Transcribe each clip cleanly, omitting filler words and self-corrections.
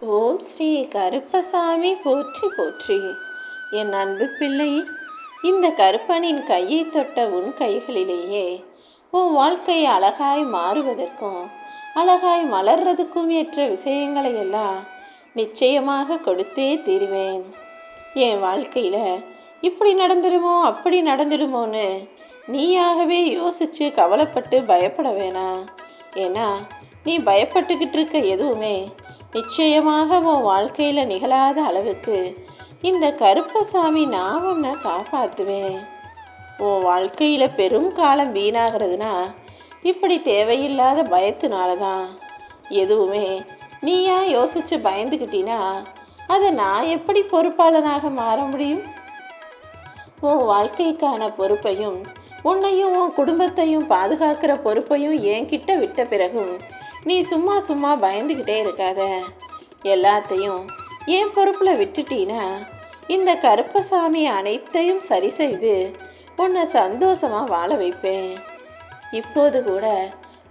ஓம் ஸ்ரீ கருப்பசாமி போற்றி போற்றி. என் அன்பு பிள்ளை, இந்த கருப்பனின் கையை தொட்ட உன் கைகளிலேயே உன் வாழ்க்கை அழகாய் மாறுவதற்கும் அழகாய் மலர்றதுக்கும் ஏற்ற விஷயங்களை எல்லாம் நிச்சயமாக கொடுத்தே தீருவேன். என் வாழ்க்கையில் இப்படி நடந்துடுமோ அப்படி நடந்துடுமோன்னு நீயாகவே யோசித்து கவலைப்பட்டு பயப்பட வேணாம். ஏன்னா நீ பயப்பட்டுக்கிட்டு இருக்க எதுவுமே நிச்சயமாக உன் வாழ்க்கையில் நிகழாத அளவுக்கு இந்த கருப்பசாமி நான் உன்னை காப்பாற்றுவேன். உன் வாழ்க்கையில் பெரும் காலம் வீணாகிறதுனா இப்படி தேவையில்லாத பயத்தினால தான். எதுவுமே நீயா யோசித்து பயந்துக்கிட்டினா அதை நான் எப்படி பொறுப்பாளனாக மாற முடியும்? உன் வாழ்க்கைக்கான பொறுப்பையும் உன்னையும் உன் குடும்பத்தையும் பாதுகாக்கிற பொறுப்பையும் என்கிட்ட விட்ட பிறகும் நீ சும்மா சும்மா பயந்துக்கிட்டே இருக்காத. எல்லாத்தையும் என் பொறுப்பில் விட்டுட்டீன்னா இந்த கருப்பசாமி அனைத்தையும் சரி செய்து உன்னை சந்தோஷமாக வாழ வைப்பேன். இப்போது கூட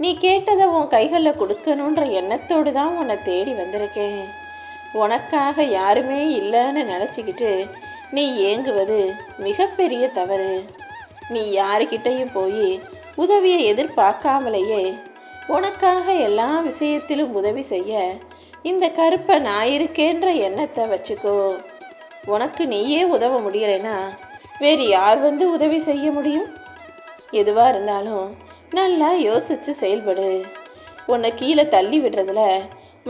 நீ கேட்டதை உன் கைகளில் கொடுக்கணுன்ற எண்ணத்தோடு தான் உன்னை தேடி வந்திருக்கேன். உனக்காக யாருமே இல்லைன்னு நினச்சிக்கிட்டு நீ ஏங்குவது மிகப்பெரிய தவறு. நீ யாருக்கிட்டையும் போய் உதவியை எதிர்பார்க்காமலேயே உனக்காக எல்லா விஷயத்திலும் உதவி செய்ய இந்த கருப்பை நான் இருக்கேன்ற எண்ணத்தை வச்சுக்கோ. உனக்கு நீயே உதவ முடியலைன்னா வேறு யார் வந்து உதவி செய்ய முடியும்? எதுவாக இருந்தாலும் நல்லா யோசித்து செயல்படு. உன்னை கீழே தள்ளி விடுறதுல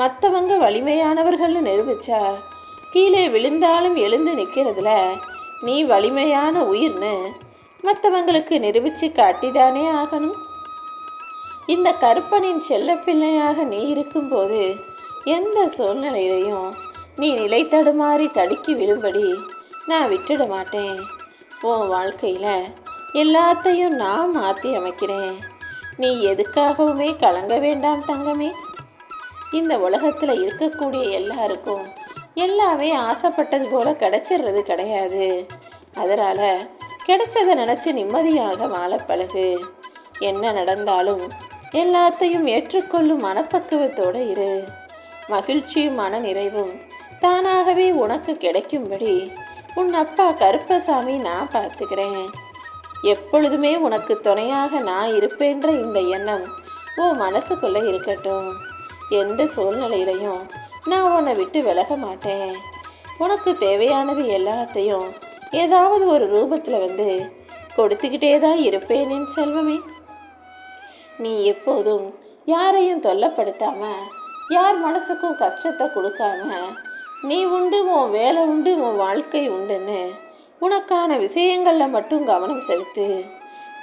மற்றவங்க வலிமையானவர்கள்னு நிரூபிச்சா கீழே விழுந்தாலும் எழுந்து நிற்கிறதுல நீ வலிமையான உயிர்னு மற்றவங்களுக்கு நிரூபித்து காட்டிதானே ஆகணும். இந்த கருப்பனின் செல்ல பிள்ளையாக நீ இருக்கும்போது எந்த சூழ்நிலையிலையும் நீ நிலை தடுமாறி தடுக்கி விழும்படி நான் விட்டுட மாட்டேன். உன் வாழ்க்கையில் எல்லாத்தையும் நான் மாற்றி அமைக்கிறேன். நீ எதுக்காகவுமே கலங்க வேண்டாம் தங்கமே. இந்த உலகத்தில் இருக்கக்கூடிய எல்லாருக்கும் எல்லாமே ஆசைப்பட்டது போல கிடைச்சிடுறது கிடையாது. அதனால் கிடைச்சதை நினச்சி நிம்மதியாக வாழ பழகு. என்ன நடந்தாலும் எல்லாத்தையும் ஏற்றுக்கொள்ளும் மனப்பக்குவத்தோடு இரு. மகிழ்ச்சியும் மன நிறைவும் தானாகவே உனக்கு கிடைக்கும்படி உன் அப்பா கருப்பசாமி நான் பார்த்துக்கிறேன். எப்பொழுதுமே உனக்கு துணையாக நான் இருப்பேன்ற இந்த எண்ணம் உன் மனசுக்குள்ளே இருக்கட்டும். எந்த சூழ்நிலையிலையும் நான் உன்னை விட்டு விலக மாட்டேன். உனக்கு தேவையானது எல்லாத்தையும் ஏதாவது ஒரு ரூபத்தில் வந்து கொடுத்துக்கிட்டே தான் இருப்பேன் என் செல்வமே. நீ எப்போதும் யாரையும் தொல்லைப்படுத்தாம யார் மனசுக்கும் கஷ்டத்தை கொடுக்காம நீ உண்டு உன் வேலை உண்டு உன் வாழ்க்கை உண்டுன்னு உனக்கான விஷயங்களில் மட்டும் கவனம் செலுத்து.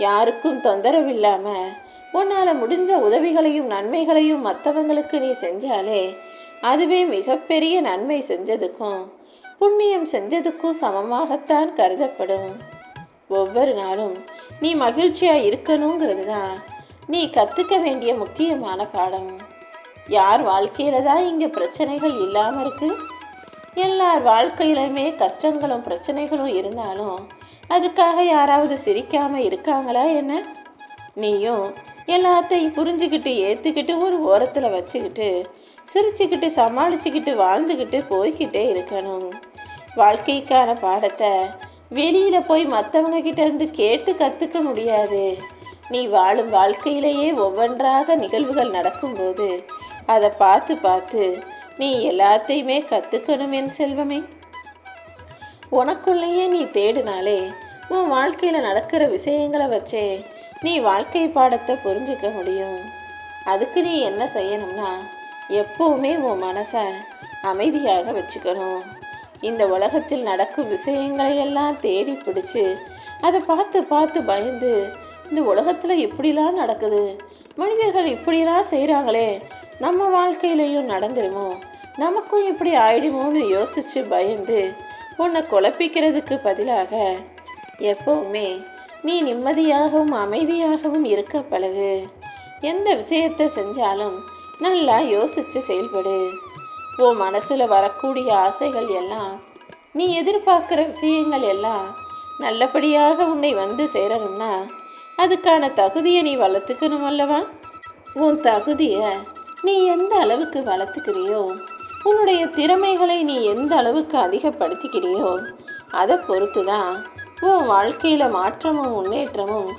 யாருக்கும் தொந்தரவு இல்லாமல் உன்னால் முடிஞ்ச உதவிகளையும் நன்மைகளையும் மற்றவங்களுக்கு நீ செஞ்சாலே அதுவே மிகப்பெரிய நன்மை செஞ்சதுக்கும் புண்ணியம் செஞ்சதுக்கும் சமமாகத்தான் கருதப்படும். ஒவ்வொரு நாளும் நீ மகிழ்ச்சியாக இருக்கணுங்கிறது தான் நீ கற்றுக்க வேண்டிய முக்கியமான பாடம். யார் வாழ்க்கையில் தான் இங்கே பிரச்சனைகள் இல்லாமல் இருக்குது? எல்லார் வாழ்க்கையிலுமே கஷ்டங்களும் பிரச்சனைகளும் இருந்தாலும் அதுக்காக யாராவது சிரிக்காமல் இருக்காங்களா என்ன? நீயும் எல்லாத்தையும் புரிஞ்சுக்கிட்டு ஏற்றுக்கிட்டு ஒரு ஓரத்தில் வச்சுக்கிட்டு சிரிச்சுக்கிட்டு சமாளிச்சுக்கிட்டு வாழ்ந்துக்கிட்டு போய்கிட்டே இருக்கணும். வாழ்க்கைக்கான பாடத்தை வெளியில் போய் மற்றவங்க கிட்ட இருந்து கேட்டு கற்றுக்க முடியாது. நீ வாழும் வாழ்க்கையிலேயே ஒவ்வொன்றாக நிகழ்வுகள் நடக்கும்போது அதை பார்த்து பார்த்து நீ எல்லாத்தையுமே கற்றுக்கணும் என் செல்வமே. உனக்குள்ளேயே நீ தேடினாலே உன் வாழ்க்கையில் நடக்கிற விஷயங்களை வச்சே நீ வாழ்க்கை பாடத்தை புரிஞ்சுக்க முடியும். அதுக்கு நீ என்ன செய்யணும்னா எப்போவுமே உன் மனசை அமைதியாக வச்சுக்கணும். இந்த உலகத்தில் நடக்கும் விஷயங்களையெல்லாம் தேடி பிடிச்சி அதை பார்த்து பார்த்து பயந்து இந்த உலகத்தில் இப்படிலாம் நடக்குது, மனிதர்கள் இப்படிலாம் செய்கிறாங்களே, நம்ம வாழ்க்கையிலையும் நடந்துருமோ, நமக்கும் இப்படி ஆயிடுமோன்னு யோசித்து பயந்து உன்னை குழப்பிக்கிறதுக்கு பதிலாக எப்போவுமே நீ நிம்மதியாகவும் அமைதியாகவும் இருக்க பழகு. எந்த விஷயத்தை செஞ்சாலும் நல்லா யோசித்து செயல்படு. உன் மனசில் வரக்கூடிய ஆசைகள் எல்லாம் நீ எதிர்பார்க்குற விஷயங்கள் எல்லாம் நல்லபடியாக உன்னை வந்து சேரணும்னா அதுக்கான தகுதியை நீ வளர்த்துக்கணும் அல்லவா? உன் தகுதியை நீ எந்த அளவுக்கு வளர்த்துக்கிறியோ உன்னுடைய திறமைகளை நீ எந்த அளவுக்கு அதிகப்படுத்திக்கிறியோ அதை பொறுத்து தான் உன் வாழ்க்கையில் மாற்றமும் முன்னேற்றமும்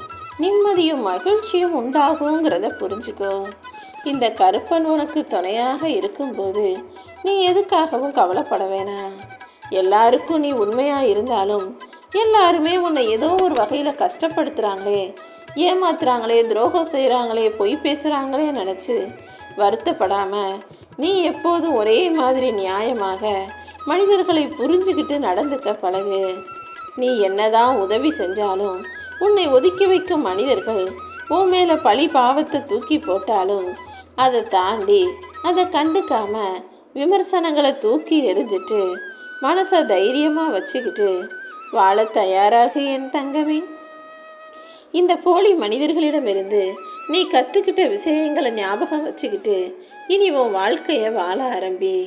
நிம்மதியும் மகிழ்ச்சியும் உண்டாகுங்கிறத புரிஞ்சுக்கோ. இந்த கருப்பன் உனக்கு துணையாக இருக்கும்போது நீ எதுக்காகவும் கவலைப்பட வேணாம். எல்லாருக்கும் நீ உண்மையாக இருந்தாலும் எல்லாருமே உன்னை ஏதோ ஒரு வகையில் கஷ்டப்படுத்துகிறாங்களே, ஏமாத்துறாங்களே, துரோகம் செய்கிறாங்களே, பொய் பேசுகிறாங்களே நினச்சி வருத்தப்படாமல் நீ எப்போதும் ஒரே மாதிரி நியாயமாக மனிதர்களை புரிஞ்சுக்கிட்டு நடந்துக்க பழகு. நீ என்னதான் உதவி செஞ்சாலும் உன்னை ஒதுக்கி வைக்கும் மனிதர்கள் உன் மேலே பழி பாவத்தை தூக்கி போட்டாலும் அதை தாண்டி அதை கண்டுக்காம விமர்சனங்களை தூக்கி எறிஞ்சிட்டு மனசை தைரியமாக வச்சுக்கிட்டு வாழ தயாராகு என் தங்கமே. இந்த போலி மனிதர்களிடமிருந்து நீ கற்றுக்கிட்ட விஷயங்களை ஞாபகம் வச்சுக்கிட்டு இனி உன் வாழ்க்கையை வாழ ஆரம்பி.